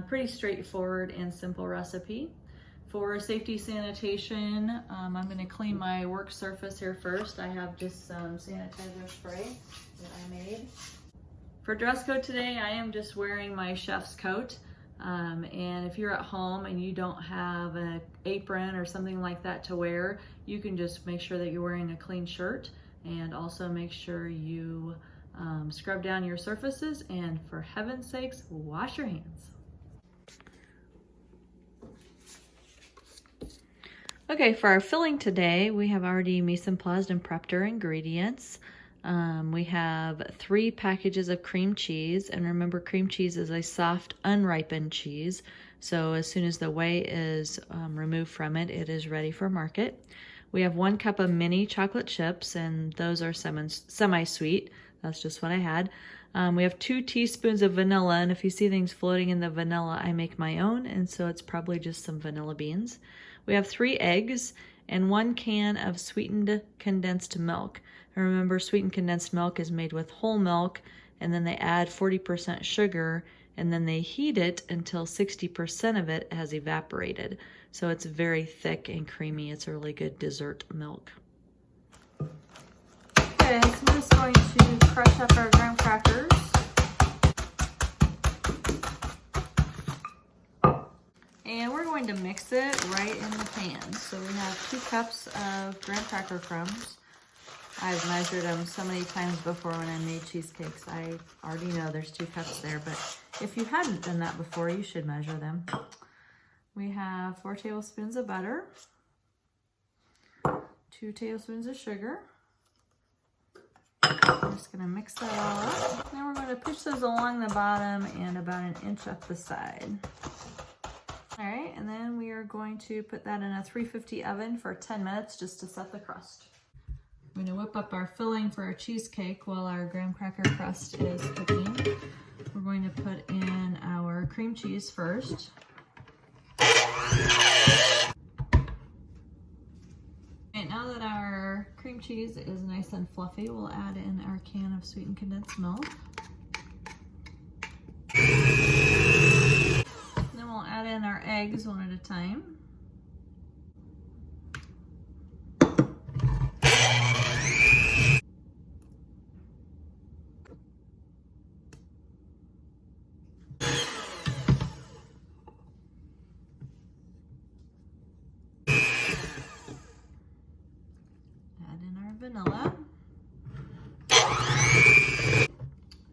Pretty straightforward and simple recipe. For safety sanitation, I'm going to clean my work surface here first. I have just some sanitizer spray that I made. For dress code today, I am just wearing my chef's coat. And if you're at home and you don't have an apron or something like that to wear, you can just make sure that you're wearing a clean shirt, and also make sure you scrub down your surfaces, and for heaven's sakes, wash your hands. Okay, for our filling today, we have already mise en place and prepped our ingredients. We have 3 packages of cream cheese, and remember, cream cheese is a soft, unripened cheese, so as soon as the whey is removed from it, it is ready for market. We have 1 cup of mini chocolate chips, and those are semi-sweet. That's just what I had. We have 2 teaspoons of vanilla, and if you see things floating in the vanilla, I make my own, and so it's probably just some vanilla beans. We have 3 eggs and 1 can of sweetened condensed milk. And remember, sweetened condensed milk is made with whole milk, and then they add 40% sugar, and then they heat it until 60% of it has evaporated. So it's very thick and creamy. It's a really good dessert milk. Okay, so I'm just going to crush up our graham crackers. And we're going to mix it right in the pan. So we have 2 cups of graham cracker crumbs. I've measured them so many times before when I made cheesecakes. I already know there's 2 cups there, but if you hadn't done that before, you should measure them. We have 4 tablespoons of butter, 2 tablespoons of sugar. I'm just gonna mix that all up. Now we're gonna push those along the bottom and about 1 inch up the side. All right, and then we are going to put that in a 350 oven for 10 minutes just to set the crust. I'm going to whip up our filling for our cheesecake while our graham cracker crust is cooking. We're going to put in our cream cheese first. Okay, now that our cream cheese is nice and fluffy, we'll add in our can of sweetened condensed milk. Then we'll add in our eggs one at a time. Vanilla.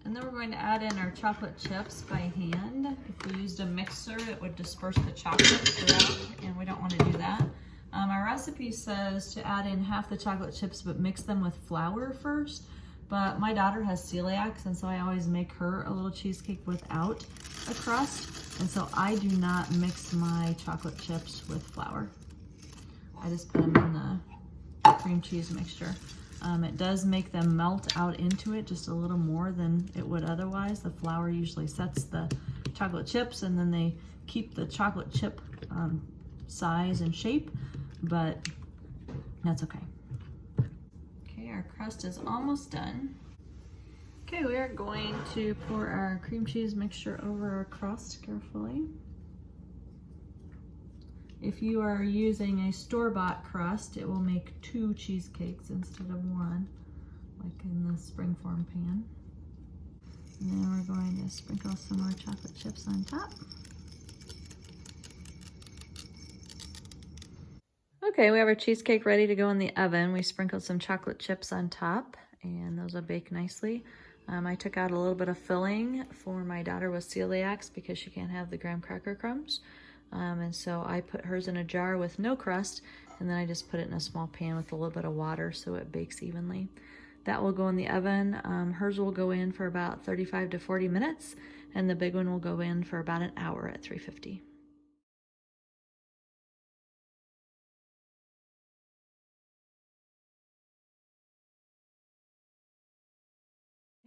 And then we're going to add in our chocolate chips by hand. If we used a mixer, it would disperse the chocolate throughout, and we don't want to do that. Our recipe says to add in half the chocolate chips but mix them with flour first, but my daughter has celiac, and so I always make her a little cheesecake without a crust, and so I do not mix my chocolate chips with flour. I just put them in the cream cheese mixture. It does make them melt out into it just a little more than it would otherwise. The flour usually sets the chocolate chips, and then they keep the chocolate chip size and shape, but that's okay. Okay, our crust is almost done. Okay, we are going to pour our cream cheese mixture over our crust carefully. If you are using a store-bought crust, it will make 2 cheesecakes instead of 1, like in the springform pan. And then we're going to sprinkle some more chocolate chips on top. Okay, we have our cheesecake ready to go in the oven. We sprinkled some chocolate chips on top, and those will bake nicely. I took out a little bit of filling for my daughter with celiac because she can't have the graham cracker crumbs. And so I put hers in a jar with no crust, and then I just put it in a small pan with a little bit of water so it bakes evenly. That will go in the oven. Hers will go in for about 35 to 40 minutes, and the big one will go in for about an hour at 350.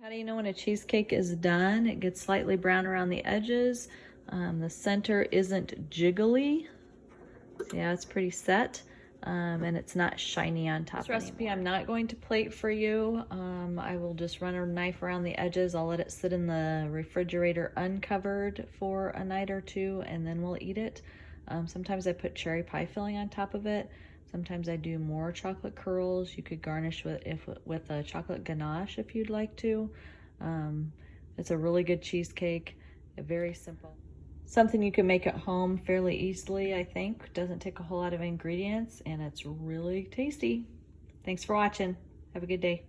How do you know when a cheesecake is done? It gets slightly brown around the edges. The center isn't jiggly. Yeah, it's pretty set. and it's not shiny on top. This recipe I'm not going to plate for you. I will just run a knife around the edges. I'll let it sit in the refrigerator uncovered for a night or two, and then we'll eat it. Sometimes I put cherry pie filling on top of it. Sometimes I do more chocolate curls. You could garnish with a chocolate ganache if you'd like to. It's a really good cheesecake, very simple. Something you can make at home fairly easily, I think. Doesn't take a whole lot of ingredients, and it's really tasty. Thanks for watching. Have a good day.